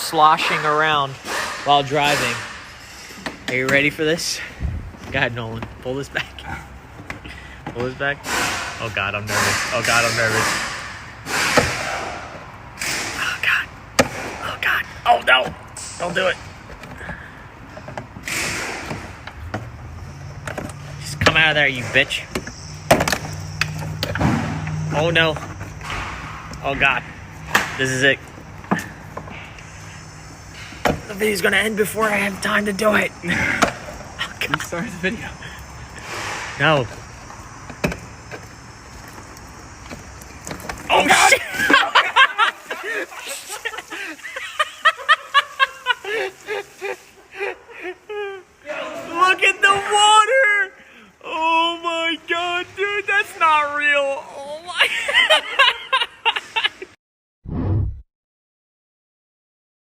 sloshing around while driving. Are you ready for this? Go ahead, Nolan. Pull this back. Pull this back. Oh God, I'm nervous. Oh God, I'm nervous. Oh God. Oh God. Oh no. Don't do it. Just come out of there, you bitch. Oh no. Oh God. This is it. The video's gonna end before I have time to do it. You started the video. No.